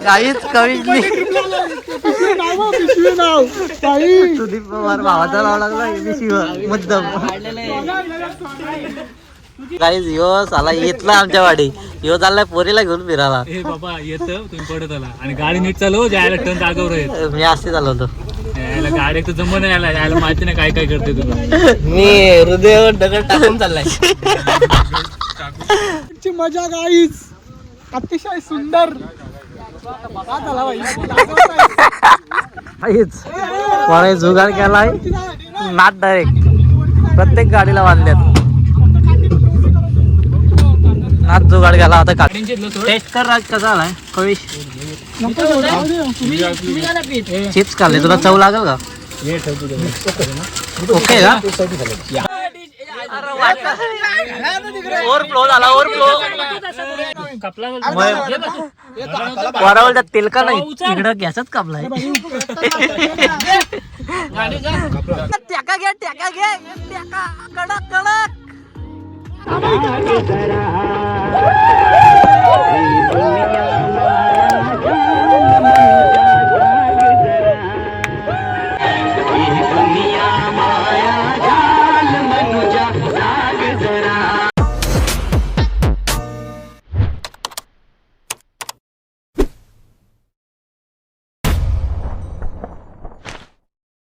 काहीच कमीच नाही. सुदीप पवार भावाचा नाव लागला मुद्दाम. काहीच यो साला येतला आमच्या वाडी. यो चाललाय पोरीला घेऊन फिरायला. ए बाबा येत तुम्ही पडत आला आणि गाडी नीट चालव जायला टर्न जागेवर आहे. मी असते चालवतो. यायला गाडी एक तर जमून यायला यायला माहिती नाही काय काय करते तुला. मी हृदयावर दगड टाकून चाललाय. मजा गाईच अतिशय सुंदर. काहीच जुगाड केलाय नाट डायरेक्ट प्रत्येक गाडीला बांधल्यात. नाच जुगाड गेला आता. का टेस्ट कर राज कसा आलाय कविश. चिप्स खाल्ले तुला चव लागेल का. ओके का. ओव्हरफ्लो झाला ओव्हरफ्लो. वरावल तेल का नाही इकडं गॅसच कापलाय. ट्याका घे कडक कडक.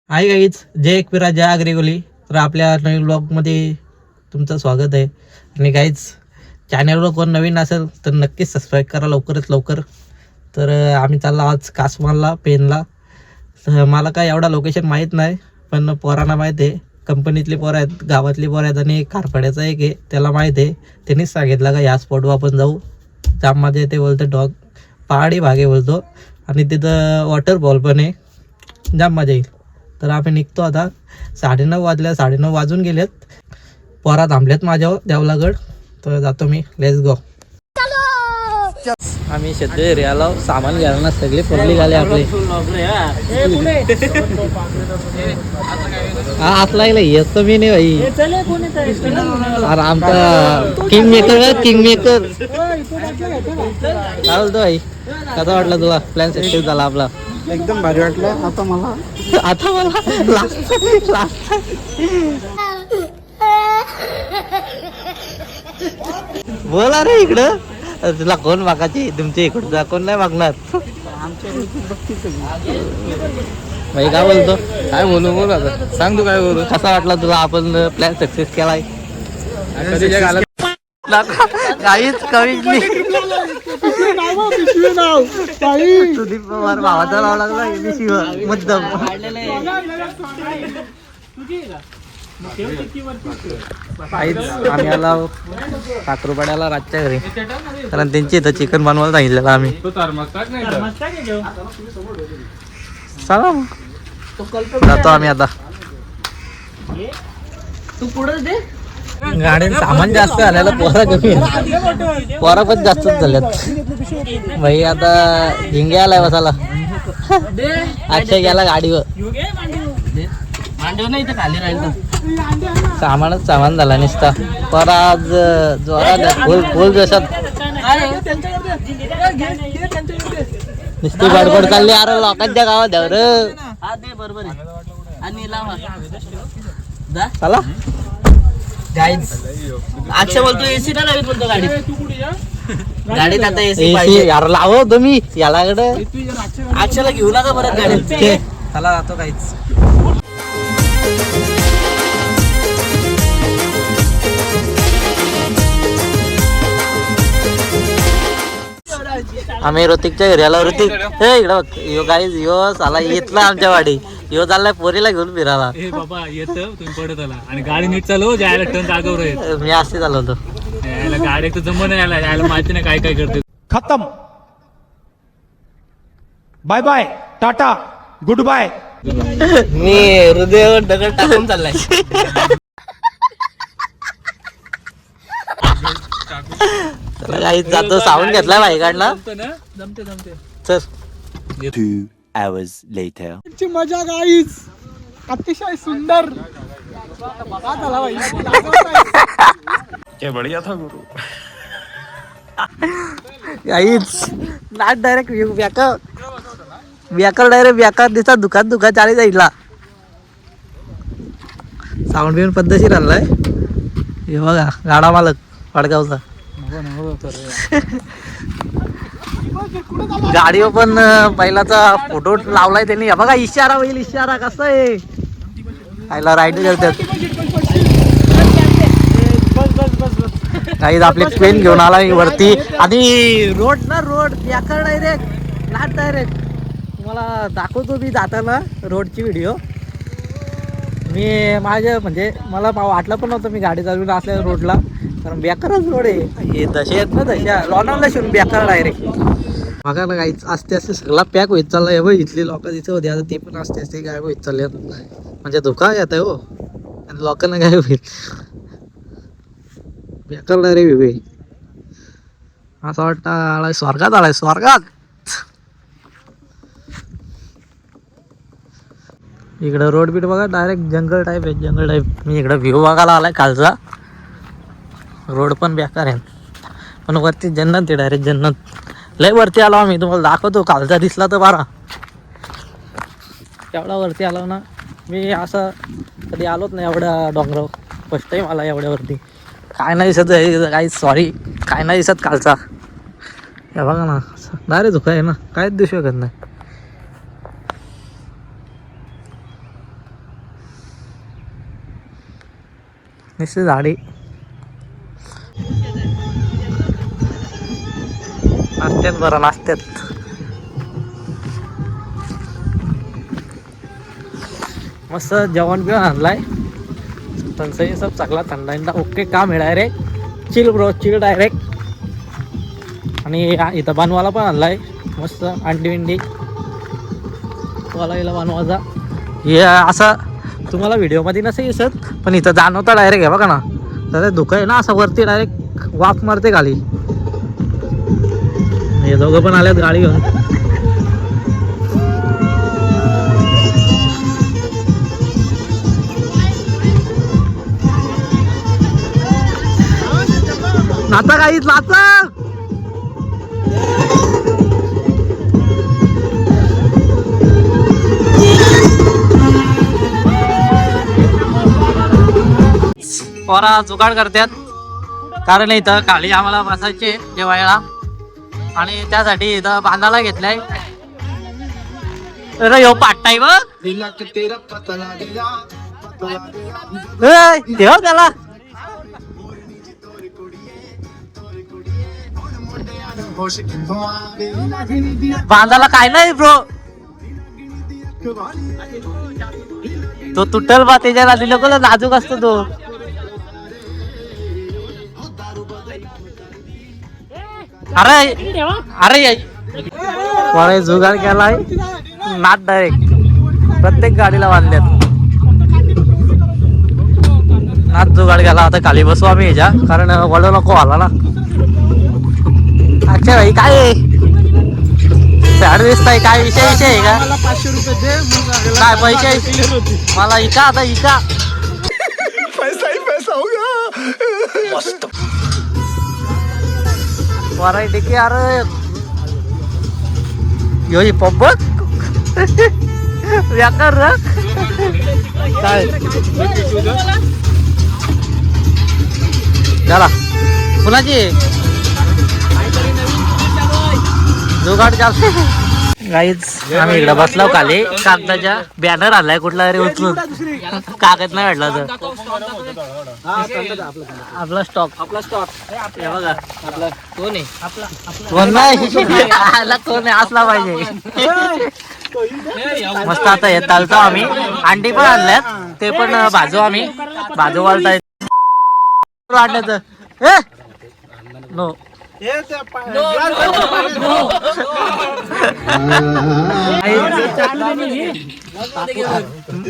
हाय गाईज, जय एकविरा जय आगरेगोली. तर आपल्या नवीन ब्लॉगमध्ये तुमचं स्वागत आहे. आणि गाईज चॅनलवर कोण नवीन असेल तर नक्कीच सबस्क्राईब करा लवकरात लवकर. तर आम्ही चाललो आज कासमालला पेनला. तर मला काय एवढा लोकेशन माहीत नाही, पण पोरांना माहीत आहे. कंपनीतली पोरं आहेत, गावातली पोरं आहेत आणि खारपाड्याचा एक आहे त्याला माहीत आहे. त्यांनीच सांगितलं का या स्पॉटवर आपण जाऊ. जाम मजा येते बोलतो. डॉग पहाडी भाग आहे बोलतो आणि तिथं वॉटरफॉल पण आहे. जाम मजा येईल. तर आम्ही निघतो आता. 9:30 वाजल्या. 9:30 वाजून गेलेत. पोरा थांबलेत माझ्यावर देवलागड. तर जातो मी. Let's go. आम्ही सध्या एरियाला सामान घ्यायला ना सगळे पब्लिक आले आपले. हा आतला येतो मी नाही भाई. अरे आमचा किंग मेकर किंग मेकर काय बोलतो भाई. कसा वाटला तुला प्लॅन सक्सेस झाला आपला. एकदम भारी वाटलं. आता मला बोला रे इकडं. तुला कोण मागायची तुमच्या इकडचा कोण नाही मागणार. भाई काय बोलतो. काय बोलू बोल आता सांग तू काय बोलू. कसा वाटला तुला आपण प्लॅन सक्सेस केलाय. काहीच कमीच नाही. सुदीप पवार भावाचा नाव लागला मुद्दाम. आम्ही आला साखरपाड्याला रातच्या घरी, कारण त्यांची इथं चिकन बनवायला सांगितलेलं आम्ही. चला जातो आम्ही आता. तू पुढे दे. गाडीत सामान जास्त आलेला पोरा कमी. पोरा पण जास्तच झाल्यात भाई. आता झिंगे आलाय बसाला. अक्षय गेला गाडीवर. सामानच सामान झाला नुसता. पर आज जोरात फुल जशात नुसती गडबड चालली. अरे लोकांच्या गावात द्यावर. चला अक्षय बोलतो एसी ना नवीन बोलतो गाडीत आता एसी यार लावो तुम्ही यालाकडे. अक्षयला घेऊ नका परत गाडीत. चला जातो काहीच. आम्ही ऋतिकच्या घरी आलो. ऋतिक हे इकडं बघ. यो गाईज यो साला येतला आमच्या वाडी. यो चाललाय पोरीला घेऊन फिरायला. ए बाबा येत तुम्ही पडत आला आणि गाडी नीट चालव जायला टर्न जागेवर आहे. मी असते चालवतो. यायला गाडी एक तर जमून यायला यायला माहिती नाही काय काय करते. खत्म. Bye bye tata goodbye. मी हृदयावर दगड टाकून चाललाय. जातो सावून घेतलाय बाईकांना. चल. 2 hours later. मजा गाईच अतिशय सुंदर. क्या बढ़िया था गुरु. काहीच नाट डायरेक्ट बेकार डायरेक्ट बेकार दिसतात दुकान चाळी जाईला साऊंड बिऊन पद्धतशीर आणलाय हे बघा गाडा मालक वडगावचा गाडीवर पण बैलाचा फोटो लावलाय त्यांनी बघा इशारा होईल इशारा कसा आहे आयला राईड करतात काही आपली पेन घेऊन आलाय वरती आणि रोड बेकार डायरेक्ट नाट डायरेक्ट तुम्हाला दाखवतो मी जाताना रोडची व्हिडिओ मी माझ्या म्हणजे मला वाटलं पण नव्हतं मी गाडी चालवून असल्या रोडला कारण बेकारच रोड आहे हे दशे आहेत ना तशा लॉनरला शिवून बेकार डायरेक्ट बघा ना काहीच आस्ते आस्ते सगळा पॅक होत चाललाय बघ इथली लोक तिथे होते आता ते पण आस्ते आस्ते गायब होत चालले म्हणजे धोका येत आहे हो आणि लोकांना गायब होईल बेकार डायरेक्ट विवे असं वाटतं आलाय स्वर्गात इकडं रोड बीट बघा डायरेक्ट जंगल टाईप मी इकडं व्ह्यू बघायला आलाय खालचा रोड पण बेकार आहे पण वरती जन्नत आहे डायरेक्ट जन्नत लय वरती आलो आम्ही तुम्हाला दाखवतो खालचा दिसला तर बारा एवढा वरती आलो ना मी असं कधी आलोच नाही एवढ्या डोंगरावर फर्स्ट टाईम आला एवढ्यावरती काय नाही दिसत काही सॉरी काय नाही दिसत खालचा हे बघा ना डायरेक्ट धोका आहे ना काहीच दिसू शकत नाही निश्चित झाडी नाश्त्यात मस्त जेवण बिवण आणलाय तनसही सब चांगला थंडा ओके काम आहे direct chill bro chill direct आणि इथं बनवायला पण आणलाय मस्त अंडी विंडी वाला बनवायचा हे असं तुम्हाला व्हिडिओमध्ये नसेल दिसत पण इथं जाणवता डायरेक्ट आहे बघा ना तर धुकं आहे ना असं वरती डायरेक्ट वाफ मारते खाली हे दोघं पण आल्यात गाडी घेऊन नाचा काहीच नाचा पोरा जुगाड करतात कारण इथं खाली आम्हाला बसायचे जेवायला आणि त्यासाठी इथं बांधायला घेतलाय अरे यो पाटताय बघ तेव्हा त्याला बांधायला काय नाही ब्रो तो तुटल बा त्याच्या आधी लोक नाजूक असतो तो अरे जुगाड केलाय नाट डायरेक्ट प्रत्येक गाडीला बांधल्यात नाच जुगाड केला आता खाली बसू आम्ही ह्याच्या कारण वड नको आला ना अच्छा भाई काय सॅड दिसताय काय विषय आहे का 500 रुपये दे काय पैसे मला इका आता इका पैसा ही पैसा होगा मस्त वरायटी की अरे यो ही पब्बक व्याकर काय चला कुणाची जुगाड चालते गाईच आम्ही इकडे बसलो खाली कागदाच्या बॅनर आलाय कुठला तरी उचलून कागद नाही भेटला तर आपला स्टॉक हे बघा आपला कोण आहे कोण नाही कोण आहे असला पाहिजे मस्त आता हे चालतो आम्ही अंडी पण आणल्यात ते पण भाजू आम्ही भाजू वालताय वाटण्याचं नो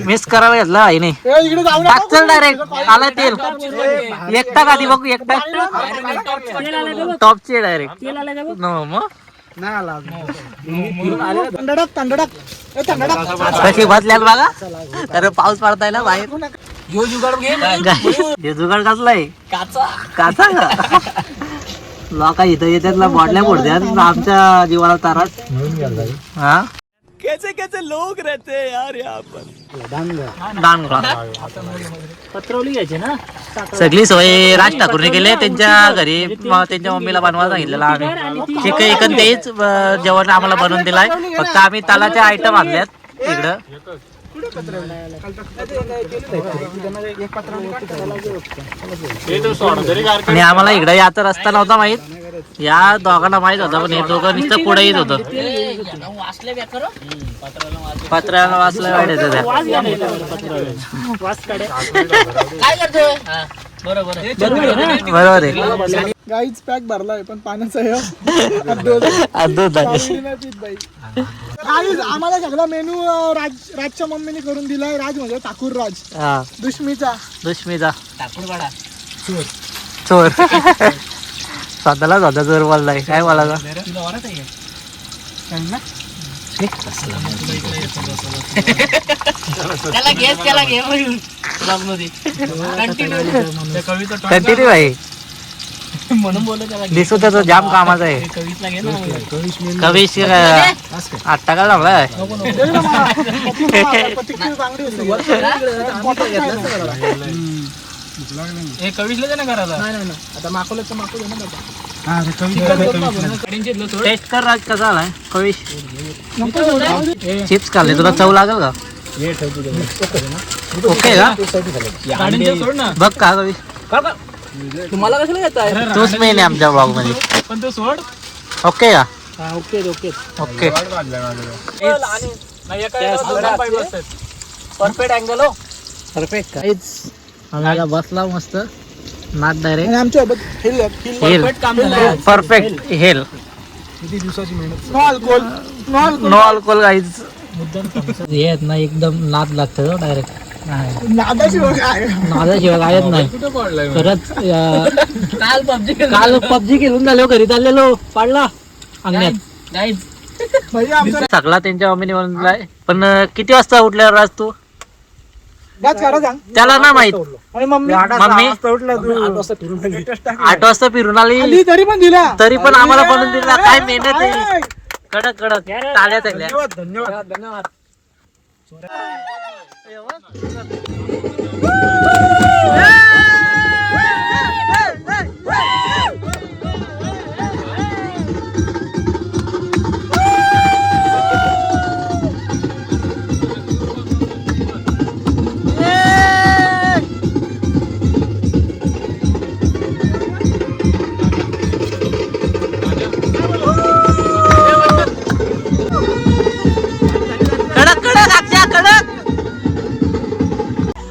मिस करायला घेतला आईने टाकचल डायरेक्ट आला तेल एकटा काधी बघू एकटा टॉपची डायरेक्ट नो मग कशी बसल्यात बघा अरे पाऊस पडताय ना बाहेर हे जुगाड कसलाय काचा का लोक इथं येतात बॉटल्या फोडतात आमच्या जीवाला तारात हा कैसे कैसे लोग रहते हैं यार यहाँ पर. डांगरा पत्रवली घ्यायची ना सगळी सोय राज ठाकूरने केली त्यांच्या घरी त्यांच्या मम्मीला बनवायला सांगितलेलं आम्ही चिकन इकन तेच जेवण आम्हाला बनवून दिलाय फक्त आम्ही तालाचे आयटम आणल्यात इकडं आणि आम्हाला इकडे याचा रस्ता नव्हता माहित या दोघांना माहित होता पण हे दोघं नुसतं पुढे येत होतं पत्र्याला वाचलं वाईट येतं बरोबर आहे गाईच पॅक भरलाय पण पाण्याचा आम्हाला सगळा मेनू राजच्या मम्मीने करून दिलाय. राज म्हणजे ठाकूर राज दुश्मीचा चोर स्वतःला स्वतः चोर बोललाय काय बोलायला कंटिन्यू भाई दिसू त्याचं जाम कामाचं आहे कविश आत्ता का जमलाय टेस्ट कर राज कसा आलाय कविश चिप्स खाल्ले तुला चव लागेल का ओके का बघ का कविश तुम्हाला कसं घेताय तोच मेन आहे आमच्या ब्लॉग मध्ये पण तो सोड ओके का ओके ओके परफेक्ट अँगल हो परफेक्ट काहीच आम्हाला बसला मस्त नाच डायरेक्ट आमच्या परफेक्ट काम झालं परफेक्ट हेल किती दिवसाची मेहनत. नो अल्कोहोल नो अल्कोहोल काहीच हे आहेत ना एकदम नाद लागतं डायरेक्ट नादाशिवाय कायच नाही परत काल पबजी खेळून झालो घरी चाललेलो पाडला अंगण्यात सगळा त्यांच्या मम्मीने म्हणून दिलाय पण किती वाजता उठल्यावर राज तू त्याला ना माहित मम्मी 8 वाजता फिरून आली तरी पण आम्हाला बनवून दिला काय मेहनत आहे कडक कडक टाळ्या चांगल्या धन्यवाद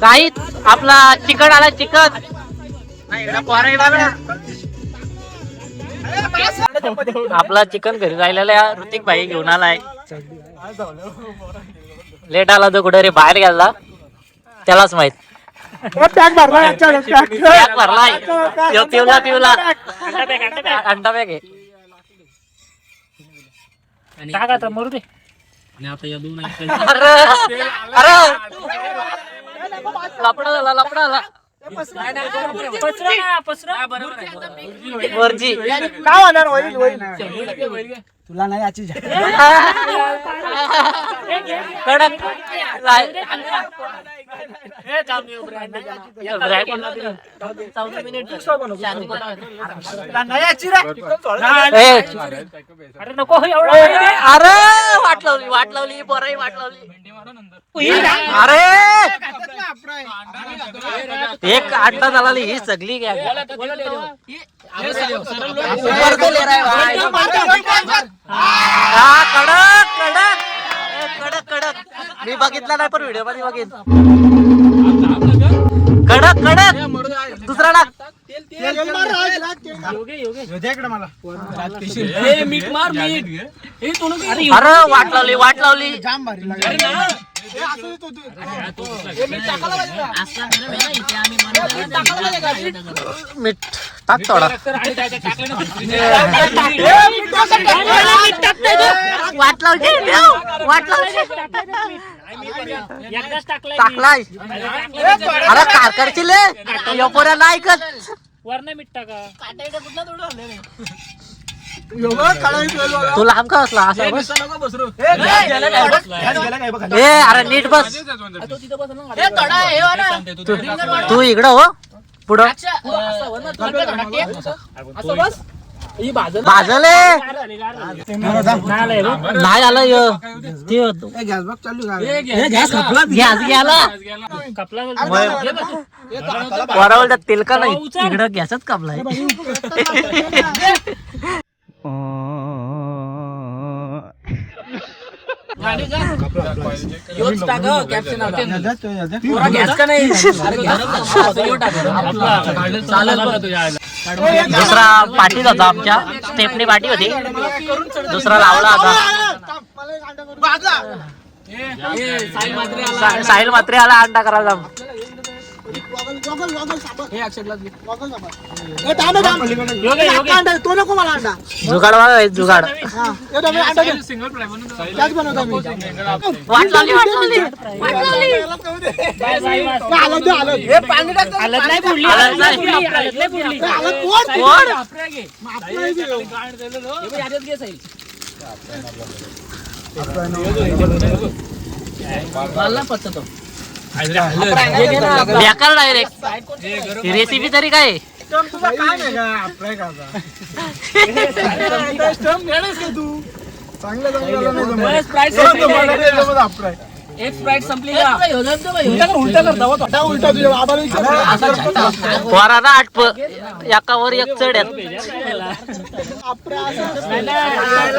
काही आपला चिकन आला चिकन आपला चिकन घरी राहिलेला ऋतिक भाई घेऊन आलाय लेट आला तो कुठे रे बाहेर गेला त्यालाच माहित भरलाय पिवला अंडा बॅग आहे मरू दे अरे लपडा झाला वरची काय होणार होईल तुला नाही याची कडक अरे नको अरे वाट लावली बरं वाट लावली अरे एक आठला झाला ही सगळी कडक कडक कडक कडक मी बघितला नाही पण व्हिडिओ मध्ये बघित कडक कडक दुसरा टाक अरे वाट लावली जाम भारी मीठ टाक थोडा वाट टाकलाय अरे कारकडची ले पोऱ्या नाही ऐकत वरनं मीठ टाका. तू लांब का असला असा बस. ए अरे नीट बस. तू इकडं हो पुढं भाजले नाही आलं गॅस गेला वरावल तेल का नाही इकडं गॅसच कापलाय. दुसरा पाठी होता आमच्या स्टेपनी पाठी होती दुसरा लावला होता. साहिल मात्रे आला अंडा करायला. तो नको मला अंडा जुगाड बघा जुगाड. बेकार डायरेक्ट रेसिपी तरी काय एक स्प्राईट संपली का? वराना आटप एकावर एक चढ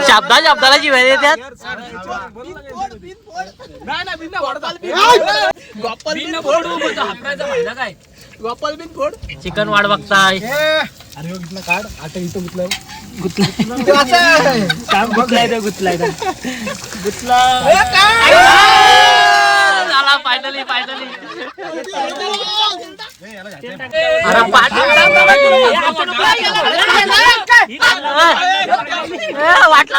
शब्दा शब्दाला जीव येतात. चिकन वाढ बघताय. फायनली फायनली अरे वाटलं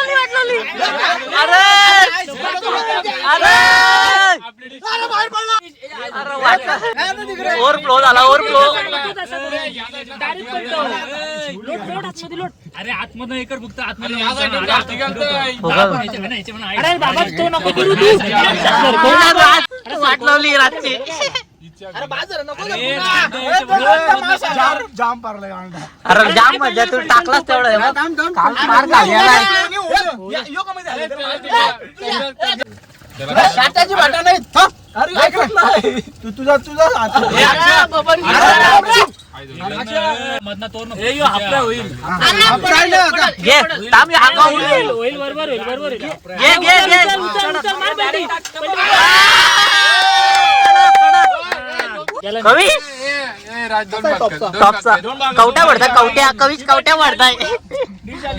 अरे ओव्हरफ्लो झाला ओव्हरफ्लो. अरे आतमधून एकर फक्त आतमध्ये वाट लावली रातची. अरे जाम मजा तू टाकलास तेवढं काल मार खाल्ला. कवी टॉपचा कवट्या वाढताय कवट्या कवीच कवट्या वाढताय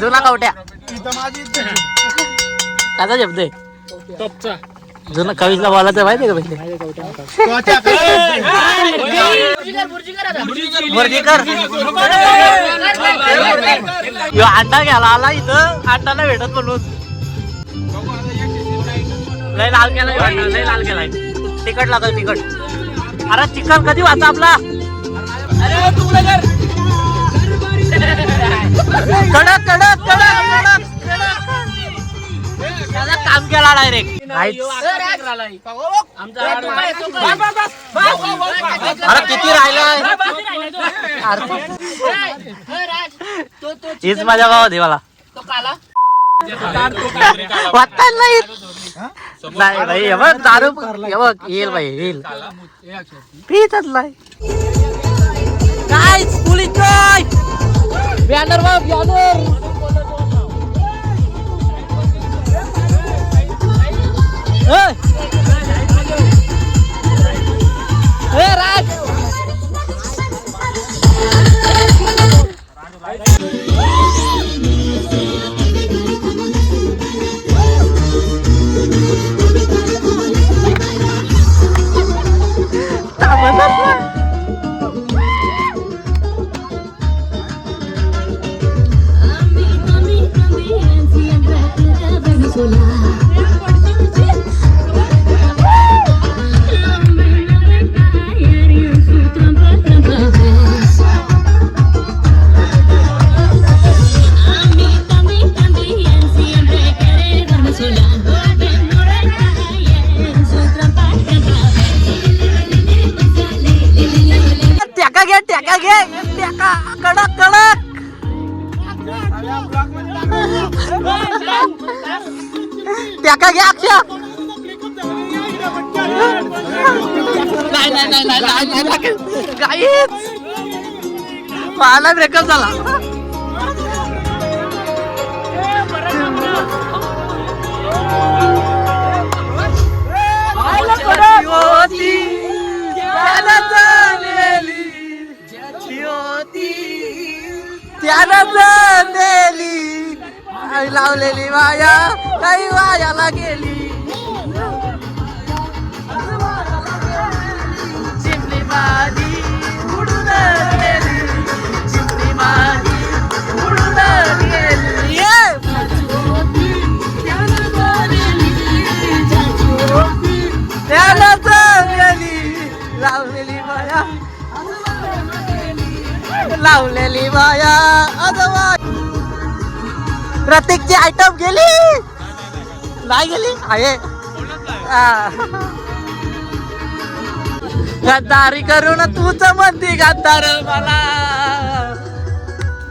जुना कवट्या काचा शब्द आहे टॉपचा जुना कवीला बोलायचं माहिती का पहिले भुर्जीकर यो अंडा घ्यायला आला इथं अंडाला भेटत म्हणून लय लाल केलाय लय लाल केलाय. तिखट लागल तिखट. अरे चिकन कधी वाचा आपला कडक कडक कडक कडक त्याला काम केला डायरेक्ट. अरे किती राहिलंय हीच माझ्या भावा देवाला वाटत नाही भाई हे बघ दारू हे बघ येईल भाई येईल पीतच नाही काय पोलीस काय बॅनर बघ बॅनर राज त्याका कडक कडक त्याका घ्या अक्षा नाही नाही नाही नाही नाही नाही काहीच मला ब्रेकअप झाला होती त्याला जाणलेली ज्याची होती त्याला जाणलेली आई लावलेली माया काही वायाला गेली चिमणी माझी उडून गेली चिमणी माझी उडून गेली त्याला जाणलेली लावलेली माया लावलेली माया अदवा प्रत्येकची आयटम गेली नाही गेली आहे गद्दारी करून तूच म्हणती गद्दार मला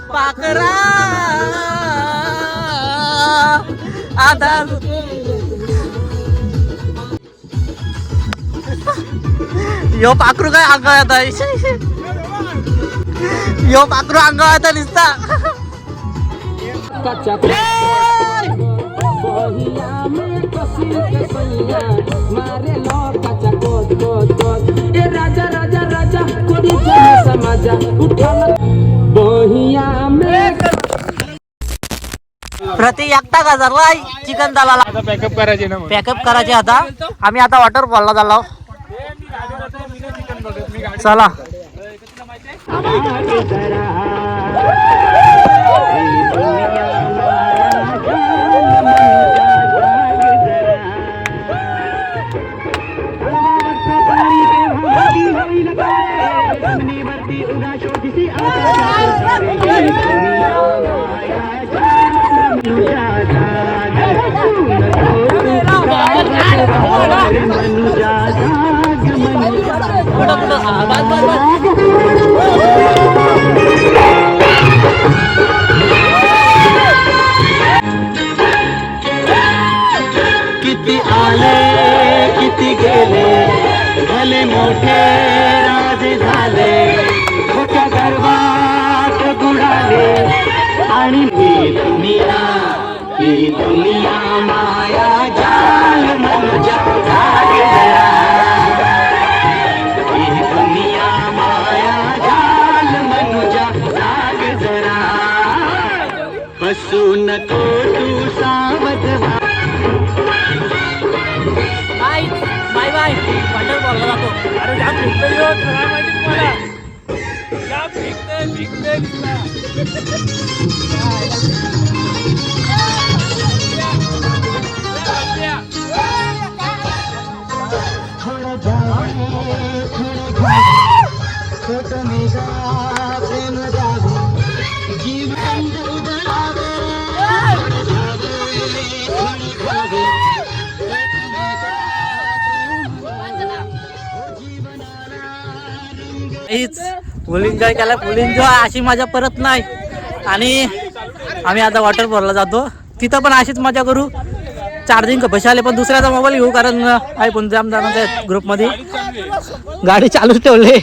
पाकरा आधार यो पाखरू काय अंगावर आता यो पाखरू अंगावर आता दिसता राजा राजा राजा कोणी समाजा प्रति एकटा गजरला चिकन दलाला पॅकअप करायचे ना पॅकअप करायचे आता आम्ही आता वॉटरफॉलला चाललो चला किती आले किती गेले भले मोठे राजे झाले मोठ्या गर्वात बुडाले आणि ही दुनिया माया जाल मनुजा जाग जरा ही दुनिया माया जाल मनुजा जाग जरा बसू नको तू सावध बाय बाय वॉटरफॉलला जातो अरे जाम भिकतोय ह्यो, तुला माहिती तुम्हाला जाम भिकतोय फुल एन्जॉय केला फुल एन्जॉय अशी मजा परत नाही आणि आम्ही आता वॉटरफॉलला जातो तिथं पण अशीच मजा करू चार्जिंग कपाशी आले पण दुसऱ्याचा मोबाईल घेऊ कारण आयफोन जाम जाणार आहेत ग्रुपमध्ये गाडी चालूच ठेवले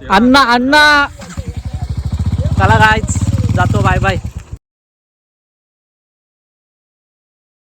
अण्णा अण्णा चला गायच जातो बाय बाय